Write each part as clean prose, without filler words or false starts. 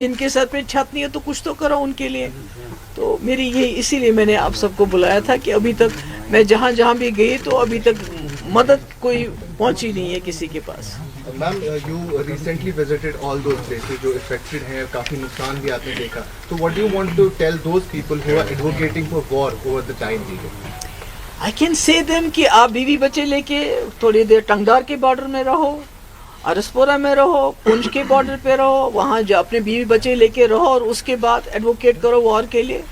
जिनके सर पे छत नहीं है तो कुछ तो करो उनके लिए। तो मेरी ये इसीलिए मैंने आप सबको बुलाया था कि अभी तक मैं जहाँ भी गई तो अभी तक मदद कोई पहुंची नहीं है किसी के पास। Ma'am you recently visited all those places जो इफेक्टेड हैं, काफ़ी नुकसान भी आपने देखा, तो what do you want to tell those people who are advocating for war over the time period? I can say them कि आप बीवी बच्चे लेके थोड़ी देर टंगदार के बॉर्डर में रहो, अरसपोरा में रहो, पुंछ के बॉर्डर पे रहो, वहाँ जो अपने बीवी बच्चे लेके रहो और उसके बाद एडवोकेट करो वॉर के लिए,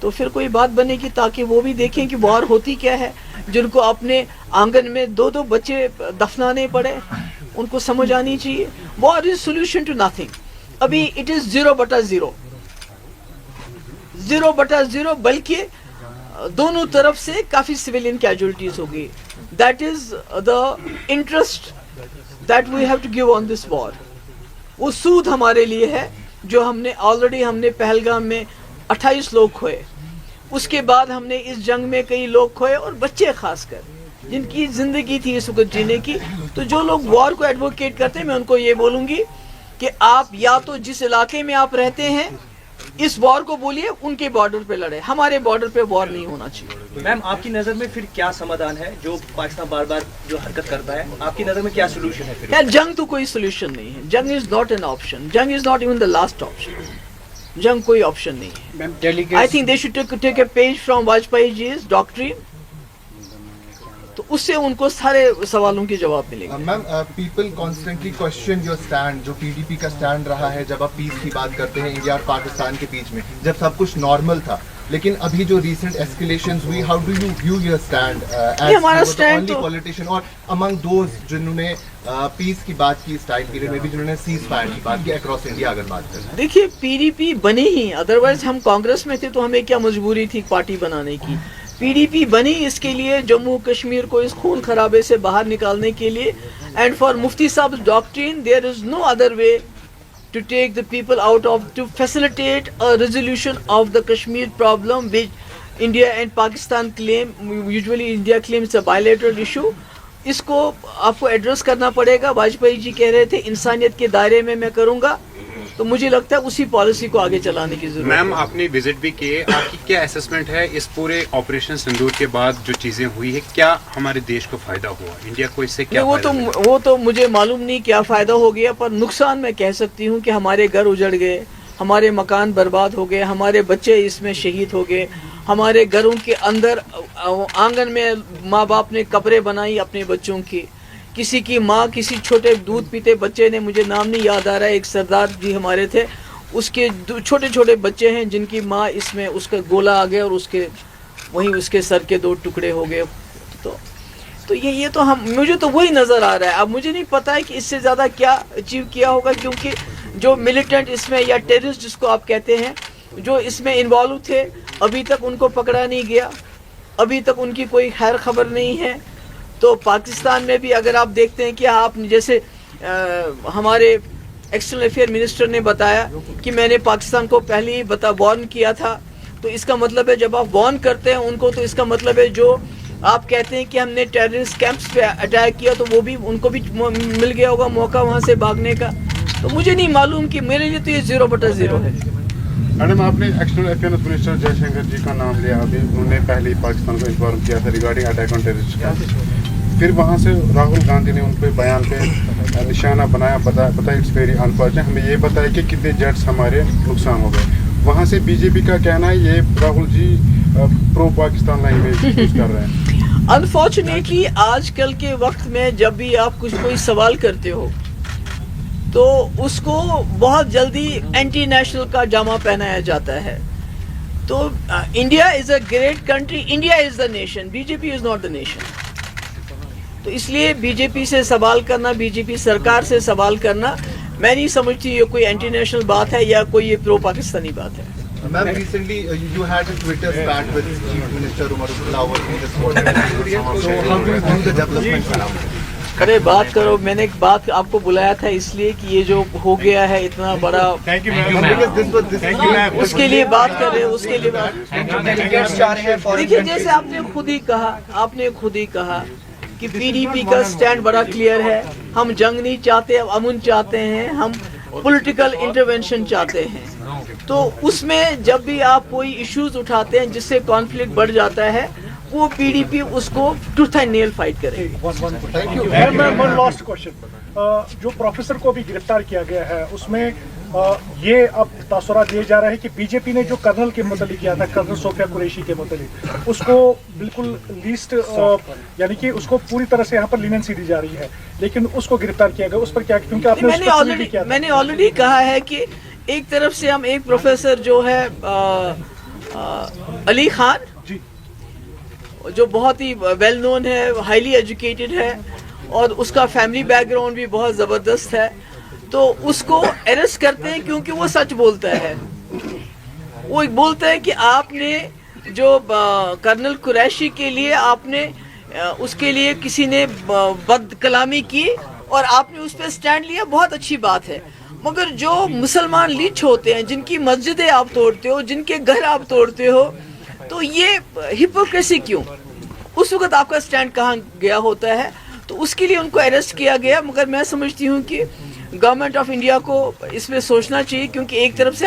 तो फिर कोई बात बनेगी ताकि वो भी देखें कि वॉर होती क्या है। जिनको अपने आंगन में दो बच्चे दफनाने पड़े उनको समझ आनी चाहिए। War is solution to nothing. अभी इट इज 0/0, 0/0, बल्कि दोनों तरफ से काफी सिविलियन कैजुअलिटीज होगी। That is the interest that we have to give on this war। वो सूद हमारे लिए है जो हमने पहलगाम में 28 लोग खोए, उसके बाद हमने इस जंग में कई लोग खोए और बच्चे खासकर जिनकी जिंदगी थी इस वक्त जीने की। तो जो लोग वॉर को एडवोकेट करते हैं मैं उनको ये बोलूंगी कि आप या तो जिस इलाके में आप रहते हैं इस वॉर को बोलिए उनके बॉर्डर पे लड़े, हमारे बॉर्डर पे वॉर नहीं होना चाहिए। मैम आपकी नजर में फिर क्या समाधान है जो पाकिस्तान बार बार जो हरकत करता है, आपकी नजर में क्या सोल्यूशन है फिर? यार जंग तो कोई सोल्यूशन नहीं है। जंग इज नॉट एन ऑप्शन, जंग is not even the last option. जंग कोई ऑप्शन नहीं है। I think they should take a page from Vajpayee ji's doctrine, तो उससे उनको सारे सवालों के जवाब मिलेंगे। Ma'am people constantly question your stand, जो पीडीपी का स्टैंड रहा है जब आप पीस की बात करते हैं इंडिया और पाकिस्तान के बीच में, जब सब कुछ नॉर्मल था, लेकिन अभी जो रीसेंट एस्केलेशंस हुई, how do you view your stand as the only politician और अमंग दोज जिन्होंने पीस की बात की इस टाइम पीरियड में भी, जिन्होंने सीज फायर की बात की अक्रॉस इंडिया अगर बात करें? देखिए पीडीपी बनी ही, अदरवाइज हम कांग्रेस में थे तो हमें क्या मजबूरी थी पार्टी बनाने की। पीडीपी बनी इसके लिए जम्मू कश्मीर को इस खून खराबे से बाहर निकालने के लिए। And for Mufti Sahab doctrine there is no other way to take the people out of, to facilitate a resolution of the Kashmir problem which India and Pakistan claim, usually India claims a bilateral issue। इसको आपको address करना पड़ेगा। वाजपेयी जी कह रहे थे इंसानियत के दायरे में मैं करूंगा, तो मुझे लगता है उसी पॉलिसी को आगे चलाने की जरूरत है। मैम आपने विजिट भी किए, आपकी क्या असेसमेंट है इस पूरे ऑपरेशन सिंदूर के बाद जो चीजें हुई है, क्या हमारे देश को फायदा हुआ, इंडिया को इससे क्या फायदा हुआ? वो तो मुझे मालूम नहीं क्या फायदा हो गया, पर नुकसान मैं कह सकती हूँ कि हमारे घर उजड़ गए, हमारे मकान बर्बाद हो गए, हमारे बच्चे इसमें शहीद हो गए, हमारे घरों के अंदर आंगन में माँ बाप ने कब्रें बनाई अपने बच्चों की। किसी की माँ, किसी छोटे दूध पीते बच्चे ने, मुझे नाम नहीं याद आ रहा है, एक सरदार जी हमारे थे, उसके छोटे छोटे बच्चे हैं जिनकी माँ इसमें उसका गोला आ गया और वहीं उसके सर के 2 टुकड़े हो गए। तो ये तो मुझे तो वही नज़र आ रहा है। अब मुझे नहीं पता है कि इससे ज़्यादा क्या अचीव किया होगा, क्योंकि जो मिलिटेंट इसमें या टेररिस्ट जिसको आप कहते हैं जो इसमें इन्वॉल्व थे अभी तक उनको पकड़ा नहीं गया, अभी तक उनकी कोई खैर खबर नहीं है। तो पाकिस्तान में भी अगर आप देखते हैं कि आप जैसे हमारे एक्सटर्नल अफेयर मिनिस्टर ने बताया कि मैंने पाकिस्तान को पहले ही वार्न किया था, तो इसका मतलब है जब आप वार्न करते हैं उनको तो इसका मतलब है जो आप कहते हैं कि हमने टेररिस्ट कैंप्स पे अटैक किया तो वो भी उनको भी मिल गया होगा मौका वहाँ से भागने का। तो मुझे नहीं मालूम कि मेरे लिए तो ये 0/0 है। मैडम आपने एक्सटर्नल अफेयर मिनिस्टर जयशंकर जी का नाम लिया, अभी उन्होंने पहले ही पाकिस्तान को इन्फॉर्म किया था रिगार्डिंग अटैक ऑन टेररिस्ट। फिर वहाँ से राहुल गांधी ने उन पे बयान पे निशाना बनाया, बताया इट्स वेरी अनफॉर्चुनेट, हमें ये बताया कि कितने जेट्स हमारे नुकसान हो गए। वहाँ से बीजेपी का कहना है ये Rahul ji pro Pakistan language use कर रहे हैं। अनफॉर्चुनेटली आजकल के वक्त में जब भी आप कोई सवाल करते हो तो उसको बहुत जल्दी एंटी नेशनल का जामा पहनाया जाता है। तो India is a great country, India is the nation, BJP is not the nation. तो इसलिए बीजेपी से सवाल करना, बीजेपी सरकार से सवाल करना, मैं नहीं समझती ये कोई एंटी नेशनल बात है या कोई ये प्रो पाकिस्तानी बात है। Ma'am, recently you had a Twitter spat with Chief Minister Umar Abdullah over this water. So how do you view the developments around it? अरे बात करो, मैंने एक बात आपको बुलाया था इसलिए कि ये जो हो गया है इतना बड़ा, उसके लिए बात कर रहे हैं, उसके लिए बात। देखिए जैसे आपने खुद ही कहा कि पीडीपी का स्टैंड बड़ा क्लियर है, हम जंग नहीं चाहते, अमन चाहते हैं, हम पॉलिटिकल इंटरवेंशन चाहते हैं, तो उसमें जब भी आप कोई इश्यूज उठाते हैं जिससे कॉन्फ्लिक्ट बढ़ जाता है, वो पीडीपी उसको टूथ एंड नेल फाइट करेगी। Thank you. One last question, जो प्रोफेसर को भी गिरफ्तार किया गया है उसमें ये अब तासुरात दिए जा रहे हैं कि बीजेपी ने जो कर्नल के मुतल्लिक किया था, कर्नल सोफिया कुरैशी के मुतल्लिक, उसको बिल्कुल लीस्ट यानी कि उसको पूरी तरह से यहाँ पर लीनेंसी दी जा रही है, लेकिन उसको गिरफ्तार किया गया, उस पर क्या, क्योंकि आपने उस पर ट्वीट भी किया था। मैंने ऑलरेडी कहा है कि एक तरफ से हम एक प्रोफेसर जो है अली खान जी, जो बहुत ही वेल नोन है, हाईली एजुकेटेड है और उसका फैमिली बैकग्राउंड भी बहुत ज़बरदस्त है, तो उसको अरेस्ट करते हैं क्योंकि वो सच बोलता है। वो बोलता है कि आपने जो कर्नल कुरैशी के लिए आपने उसके लिए किसी ने बद कलामी की और आपने उस पर स्टैंड लिया, बहुत अच्छी बात है, मगर जो मुसलमान लीच होते हैं, जिनकी मस्जिदें आप तोड़ते हो, जिनके घर आप तोड़ते हो, तो ये हिपोक्रेसी क्यों? उस वक्त आपका स्टैंड कहाँ गया होता है? तो उसके लिए उनको अरेस्ट किया गया, मगर मैं समझती हूँ कि गवर्नमेंट ऑफ इंडिया को इस पे सोचना चाहिए, क्योंकि एक तरफ से